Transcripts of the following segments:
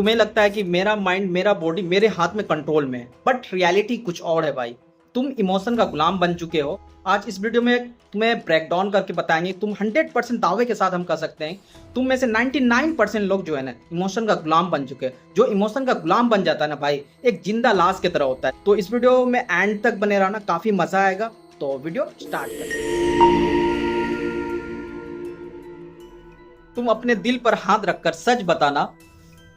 तुम्हें लगता है कि मेरा माइंड, मेरा बॉडी मेरे हाथ में कंट्रोल में है, बट रियलिटी कुछ और है भाई। तुम इमोशन का गुलाम बन चुके हो। आज इस वीडियो में तुम्हें ब्रेक डाउन करके बताएंगे। तुम 100% दावे के साथ हम कह सकते हैं तुम में से 99% लोग जो है ना इमोशन का गुलाम बन चुके हैं। जो इमोशन का गुलाम बन जाता है ना भाई, एक जिंदा लाश की तरह होता है। तो इस वीडियो में एंड तक बने रहना, काफी मजा आएगा। तो वीडियो स्टार्ट करें। तुम अपने दिल पर हाथ रखकर सच बताना।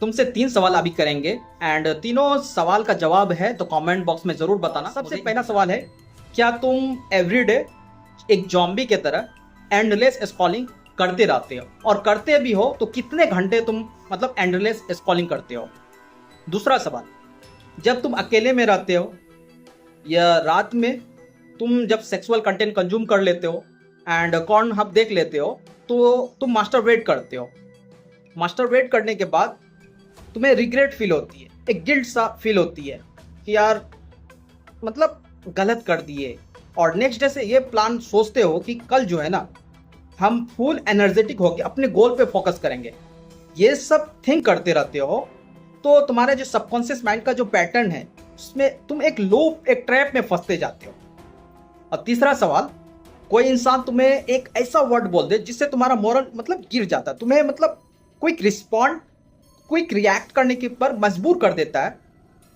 तुमसे 3 सवाल अभी करेंगे एंड तीनों सवाल का जवाब है तो कमेंट बॉक्स में जरूर बताना। सबसे पहला सवाल है, क्या तुम एवरीडे एक जॉम्बी की तरह एंडलेस स्क्रॉलिंग करते रहते हो, और करते भी हो तो कितने घंटे तुम मतलब एंडलेस स्क्रॉलिंग करते हो? दूसरा सवाल, जब तुम अकेले में रहते हो या रात में तुम जब सेक्सुअल कंटेंट कंज्यूम कर लेते हो एंड कॉर्न हब देख लेते हो तो तुम मास्टरबेट करते हो। मास्टरबेट करने के बाद तुम्हें रिग्रेट फील होती है, एक गिल्ट सा फील होती है कि यार मतलब गलत कर दिए, और नेक्स्ट डे से ये प्लान सोचते हो कि कल जो है ना हम फुल एनर्जेटिक होकर अपने गोल पे फोकस करेंगे। ये सब थिंक करते रहते हो तो तुम्हारे जो सबकॉन्शियस माइंड का जो पैटर्न है उसमें तुम एक लूप, एक ट्रैप में फंसते जाते हो। और तीसरा सवाल, कोई इंसान तुम्हें एक ऐसा वर्ड बोल दे जिससे तुम्हारा मोरल मतलब गिर जाता है, तुम्हें मतलब क्विक रिएक्ट करने के पर मजबूर कर देता है,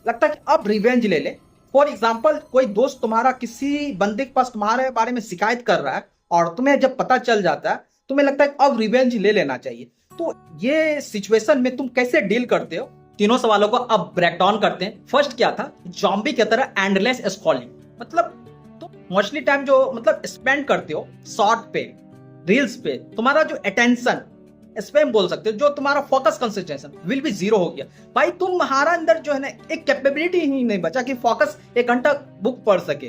लगता है कि अब रिवेंज ले ले। फॉर एग्जाम्पल, कोई दोस्त तुम्हारा किसी बंदे के पास तुम्हारे बारे में शिकायत कर रहा है और तुम्हें जब पता चल जाता है तुम्हें लगता है कि अब रिवेंज ले लेना चाहिए। तो ये सिचुएशन में तुम कैसे डील करते हो? तीनों सवालों को अब ब्रेक डाउन करते हैं। फर्स्ट क्या था, जॉम्बी की तरह एंडलेस स्क्रॉलिंग। मतलब तुम मोस्टली टाइम जो मतलब स्पेंड करते हो शॉर्ट पे, रील्स पे, तुम्हारा जो अटेंशन स्पैम बोल सकते हो, जो तुम्हारा focus concentration will be zero हो गया भाई। तुम्हारा अंदर जो है ना एक कैपेबिलिटी ही नहीं बचा कि फोकस 1 घंटा बुक पढ़ सके,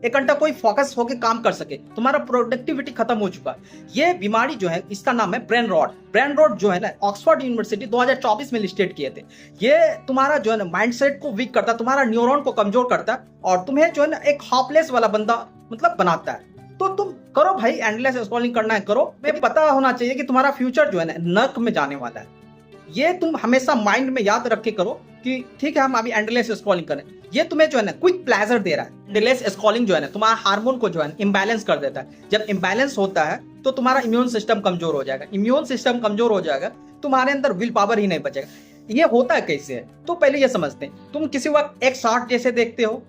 1 घंटा कोई फोकस होके काम कर सके। तुम्हारा प्रोडक्टिविटी खत्म हो चुका है। ये बीमारी जो है इसका नाम है ब्रेन रॉट। ब्रेन रॉट जो है ना ऑक्सफोर्ड यूनिवर्सिटी 2024 में लिस्टेड किए थे। ये तुम्हारा जो है ना माइंडसेट को वीक करता है, तुम्हारा न्यूरॉन को कमजोर करता है और तुम्हें जो है ना एक हॉपलेस वाला बंदा मतलब बनाता है। तो तुम करो भाई, एंडलेस स्क्रॉलिंग करना है करो। मैं पता होना चाहिए कि तुम्हारा फ्यूचर जो है ना नर्क में जाने वाला है। ये तुम हमेशा माइंड में याद रख के करो कि ठीक है हम अभी एंडलेस स्क्रॉलिंग करें। ये तुम्हें जो है ना क्विक प्लेजर दे रहा है। एंडलेस स्क्रॉलिंग जो है ना तुम्हारा हार्मोन को जो है इम्बैलेंस कर देता है। जब इम्बैलेंस होता है तो तुम्हारा इम्यून सिस्टम कमजोर हो जाएगा। इम्यून सिस्टम कमजोर हो जाएगा, तुम्हारे अंदर विल पावर ही नहीं बचेगा। ये होता है कैसे है तो पहले ये समझते हैं। तुम किसी वक्त एक शॉर्ट जैसे देखते हो,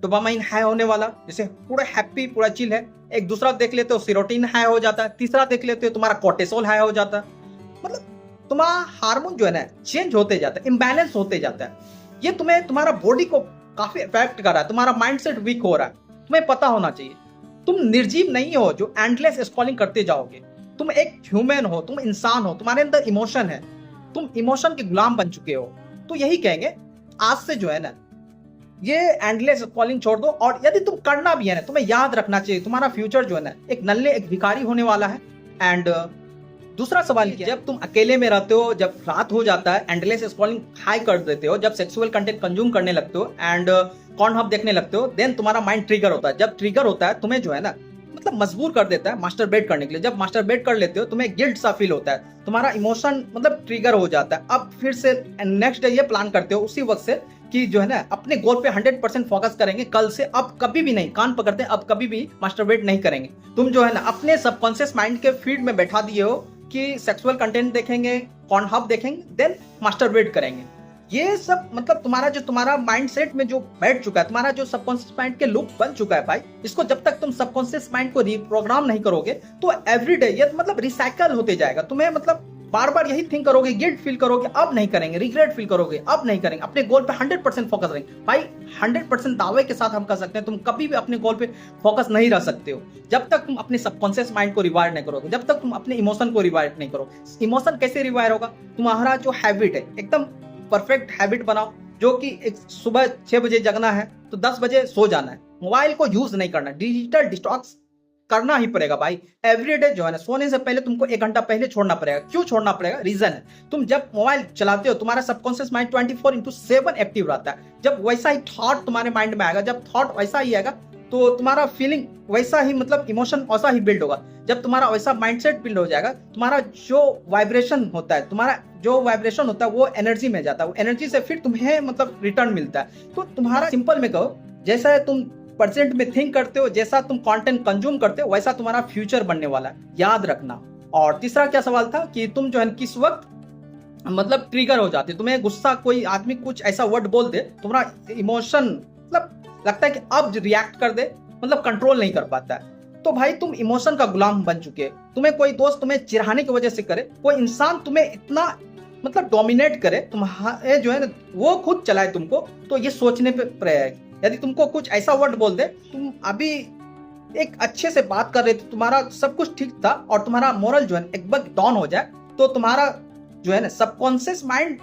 डोपामाइन हाई होने वाला, जैसे पूरा हैप्पी पूरा चिल है। एक दूसरा देख लेते हो सीरोटिन हाई हो जाता है। तीसरा देख लेते हो तुम्हारा कोर्टिसोल हाई हो जाता है। मतलब तुम्हारा हार्मोन जो है ना चेंज होते जाता है, इम्बैलेंस होते जाता है। ये तुम्हें तुम्हारा बॉडी को काफी इफेक्ट कर रहा है, तुम्हारा माइंडसेट वीक हो रहा है। तुम्हें पता होना चाहिए तुम निर्जीव नहीं हो जो एंडलेस स्क्रॉलिंग करते जाओगे। तुम एक ह्यूमन हो, तुम इंसान हो, तुम्हारे अंदर इमोशन है, तुम इमोशन के गुलाम बन चुके हो। तो यही कहेंगे आज से जो है ना ये एंडलेस स्क्रॉलिंग छोड़ दो। और यदि तुम करना भी है ना, तुम्हें याद रखना चाहिए तुम्हारा फ्यूचर जो है ना एक नल्ले एक भिखारी होने वाला है। एंड दूसरा सवाल क्या, जब तुम अकेले में रहते हो, जब रात हो जाता है, एंडलेस स्क्रॉलिंग हाई कर देते हो, जब सेक्सुअल कंटेंट कंज्यूम करने लगते हो एंड कॉर्न हब देखने लगते हो, देन तुम्हारा माइंड ट्रिगर होता है। जब ट्रिगर होता है तुम्हें जो है ना मतलब मजबूर कर देता है मास्टरबेट करने के लिए। जब मास्टरबेट कर लेते हो तुम्हें गिल्ट सा फील होता है, तुम्हारा इमोशन मतलब ट्रिगर हो जाता है। अब फिर से नेक्स्ट डे ये प्लान करते हो उसी वक्त से कि जो है ना अपने गोल पे 100% फोकस करेंगे कल से। अब कभी भी नहीं, कान पकड़ते अब कभी भी मास्टरबेट नहीं करेंगे। तुम जो है ना अपने सबकॉन्शियस माइंड के फीड में बैठा दिए हो कि सेक्सुअल कंटेंट देखेंगे, कॉर्न हब देखेंगे, देन मास्टरबेट करेंगे। ये सब मतलब तुम्हारा माइंडसेट में जो बैठ चुका है, तुम्हारा जो सबकॉन्शियस माइंड के लूप बन चुका है भाई, इसको जब तक तुम सबकॉन्शियस माइंड को रिप्रोग्राम नहीं करोगे तो एवरीडे ये मतलब रिसाइकल होते जाएगा। तुम्हें मतलब बार बार यही थिंक करोगे, गिल्ट फील करोगे, अब नहीं करेंगे, रिग्रेट फील करोगे, अब नहीं करेंगे, अपने गोल पे 100% फोकस करेंगे। भाई 100% दावे के साथ हम कर सकते हैं तुम कभी भी अपने गोल पे फोकस नहीं रह सकते हो जब तक तुम अपने सबकॉन्शियस माइंड को रिवायर नहीं करोगे, जब तक तुम अपने इमोशन को रिवायर नहीं करो। इमोशन कैसे रिवायर होगा? तुम्हारा जो हैबिट है एकदम परफेक्ट हैबिट बनाओ, जो कि सुबह 6 बजे जगना है तो 10 बजे सो जाना है। मोबाइल को यूज नहीं करना, डिजिटल डिटॉक्स करना ही पड़ेगा भाई। एवरीडे जो है ना सोने से पहले तुमको 1 घंटा पहले छोड़ना पड़ेगा। क्यों छोड़ना पड़ेगा? रीजन है, तुम जब मोबाइल चलाते हो तुम्हारा सबकॉन्शियस माइंड 24/7 एक्टिव रहता है। जब वैसा ही थॉट तुम्हारे माइंड में आएगा, जब थॉट वैसा ही आएगा तो तुम्हारा फीलिंग वैसा ही मतलब इमोशन वैसा ही बिल्ड होगा। जब तुम्हारा वैसा माइंडसेट बिल्ड हो जाएगा, तुम्हारा जो वाइब्रेशन होता है, तुम्हारा जो वाइब्रेशन होता है वो एनर्जी में जाता है, वो एनर्जी से फिर तुम्हें मतलब रिटर्न मिलता है। तो तुम्हारा सिंपल में कहो, जैसा तुम प्रेजेंट में थिंक करते हो, जैसा तुम कंटेंट कंज्यूम करते हो, वैसा तुम्हारा फ्यूचर बनने वाला है, याद रखना। और तीसरा क्या सवाल था कि तुम जो है किस वक्त मतलब ट्रिगर हो जाते, तुम्हें गुस्सा, कोई आदमी कुछ ऐसा वर्ड बोल दे, तुम्हारा इमोशन मतलब लगता है कि अब रिएक्ट कर दे, मतलब कंट्रोल नहीं कर पाता है। तो भाई तुम इमोशन का गुलाम बन चुके हो। तुम्हें कोई दोस्त तुम्हें चिढ़ाने की वजह से करे, कोई इंसान तुम्हें इतना मतलब डोमिनेट करे, तुम्हारे जो है ना वो खुद चलाए तुमको, तो ये सोचने पे रहेगा। यदि तुमको कुछ ऐसा वर्ड बोल दे, तुम अभी एक अच्छे से बात कर रहे थे, तुम्हारा सब कुछ ठीक था, और तुम्हारा मोरल जो है एक बार डाउन हो जाए, तो तुम्हारा जो है ना सबकॉन्शियस माइंड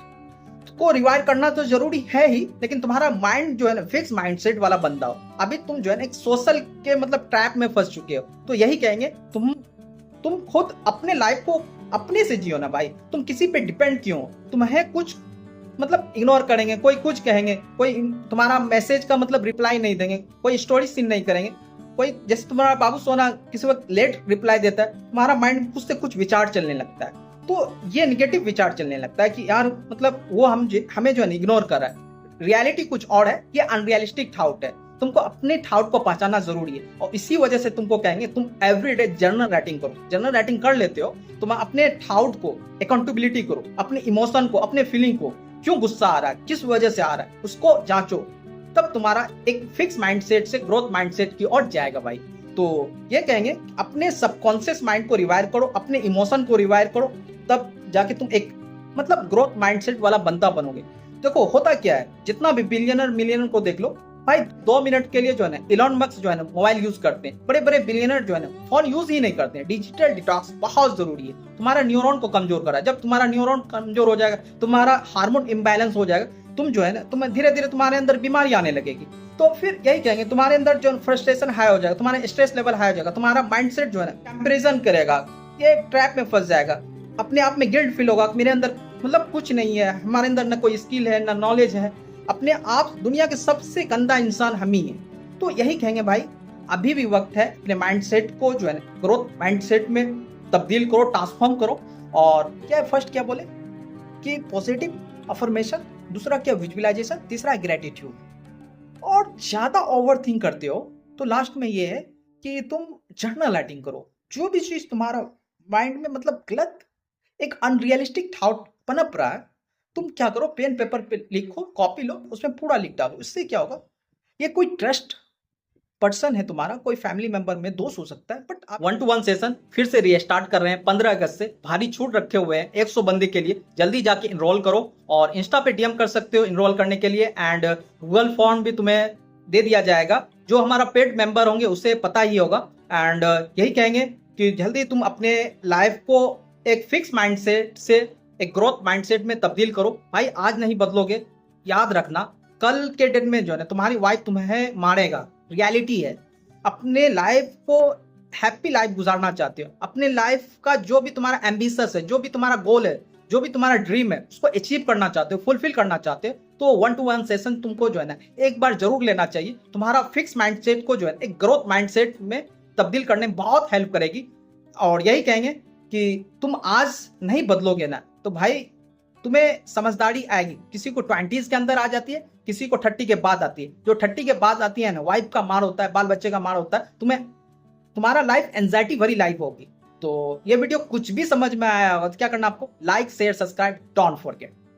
को रिवाइव करना तो जरूरी है ही, लेकिन तुम्हारा माइंड जो है ना फिक्स माइंडसेट वाला बंदा हो। अभी तुम जो है ना एक सोशल के मतलब ट्रैप में फंस चुके हो। तो यही कहेंगे, तुम खुद अपने लाइफ को अपने से जियो ना भाई, तुम किसी पे डिपेंड क्यों हो? तुम्हें कुछ मतलब इग्नोर करेंगे, कोई कुछ कहेंगे, कोई तुम्हारा मैसेज का मतलब रिप्लाई नहीं देंगे, कोई स्टोरी सीन नहीं करेंगे, कोई जैसे तुम्हारा बाबू सोना किसी वक्त लेट रिप्लाई देता है, तुम्हारा माइंड कुछ से कुछ विचार चलने लगता है। तो ये निगेटिव विचार चलने लगता है कि यार मतलब वो हमें जो है इग्नोर कर रहा है। रियलिटी कुछ और है, ये अनरियलिस्टिक थाउट है। तुमको अपने थाउट को पहचानना जरूरी है, और इसी वजह से तुमको कहेंगे तुम एवरीडे जर्नल राइटिंग करो। जर्नल राइटिंग कर लेते हो, तुम अपने थाउट को अकाउंटेबिलिटी करो, अपने इमोशन को, अपने फीलिंग को, क्यों गुस्सा आ रहा है, किस वजह से आ रहा है, उसको जांचो। तब तुम्हारा एक फिक्स माइंडसेट से ग्रोथ माइंडसेट की ओर जाएगा भाई। तो ये कहेंगे अपने सबकॉन्शियस माइंड को रिवायर करो, अपने इमोशन को रिवायर करो, तब जाके तुम एक मतलब ग्रोथ माइंडसेट वाला बंदा बनोगे। देखो होता क्या है, जितना भी बिलियनर मिलियनर को देख लो भाई, 2 मिनट के लिए जो है ना इलॉन मस्क जो है ना मोबाइल यूज करते हैं, बड़े बड़े बिलियनर जो है ना फोन यूज ही नहीं करते हैं। डिजिटल डिटॉक्स बहुत जरूरी है, तुम्हारा न्यूरॉन को कमजोर करा। जब तुम्हारा न्यूरॉन कमजोर हो जाएगा, तुम्हारा हार्मोन इम्बैलेंस हो जाएगा, तुम जो है ना तुम्हें धीरे धीरे तुम्हारे अंदर बीमारी आने लगेगी। तो फिर यही कहेंगे, तुम्हारे अंदर जो फ्रस्ट्रेशन हाई हो जाएगा, तुम्हारा स्ट्रेस लेवल हाई हो जाएगा, तुम्हारा माइंडसेट जो है ना कंपैरिजन करेगा, ये ट्रैप में फंस जाएगा, अपने आप में गिल्ट फील होगा, मेरे अंदर मतलब कुछ नहीं है, हमारे अंदर ना कोई स्किल है ना नॉलेज है, अपने आप दुनिया के सबसे गंदा इंसान हम ही है। तो यही कहेंगे भाई, अभी भी वक्त है अपने माइंडसेट को जो है ना ग्रोथ माइंडसेट में तब्दील करो, ट्रांसफॉर्म करो। और क्या फर्स्ट क्या बोले कि पॉजिटिव अफर्मेशन, दूसरा क्या विजुअलाइजेशन, तीसरा ग्रेटिट्यूड। और ज्यादा ओवर थिंक करते हो तो लास्ट में ये है कि तुम जर्नल राइटिंग करो। जो भी चीज तुम्हारा माइंड में मतलब गलत एक अनरियलिस्टिक थॉट पनप रहा है, तुम क्या करो, पेन पेपर पे लिखो, कॉपी लो, उसमें पूरा लिख डालो। इससे क्या होगा, ये कोई ट्रस्ट पर्सन है तुम्हारा, कोई फैमिली मेंबर में दोस्त हो सकता है, बट आप 1-to-1 सेशन फिर से रीस्टार्ट कर रहे हैं 15 अगस्त से। भारी छूट रखे हुए हैं 100 बंदे के लिए, जल्दी जाके इनरोल करो। और इंस्टा पे डीएम कर सकते हो इनरोल करने के लिए, एंड गूगल फॉर्म भी तुम्हें दे दिया जाएगा। जो हमारा पेड मेंबर होंगे उसे पता ही होगा। एंड यही कहेंगे कि जल्दी तुम अपने लाइफ को एक फिक्स माइंडसेट से एक ग्रोथ माइंडसेट में तब्दील करो। भाई आज नहीं बदलोगे, याद रखना कल के दिन में जो है ना तुम्हारी वाइफ तुम्हें मारेगा। रियलिटी है, अपने लाइफ को हैप्पी लाइफ गुजारना चाहते हो, अपने लाइफ का जो भी तुम्हारा एम्बिशस है, जो भी तुम्हारा गोल है, जो भी तुम्हारा ड्रीम है, उसको अचीव करना चाहते हो, फुलफिल करना चाहते हो, तो 1-to-1 सेशन तुमको जो है ना एक बार जरूर लेना चाहिए। तुम्हारा फिक्स माइंडसेट को जो है एक ग्रोथ माइंडसेट में तब्दील करने में बहुत हेल्प करेगी। और यही कहेंगे कि तुम आज नहीं बदलोगे ना, तो भाई तुम्हें समझदारी आएगी। किसी को 20s के अंदर आ जाती है, किसी को 30 के बाद आती है। जो 30 के बाद आती है ना, वाइफ का मार होता है, बाल बच्चे का मार होता है, तुम्हारा लाइफ एंजाइटी भरी लाइफ होगी। तो ये वीडियो कुछ भी समझ में आया होगा तो क्या करना आपको, like share subscribe don't forget.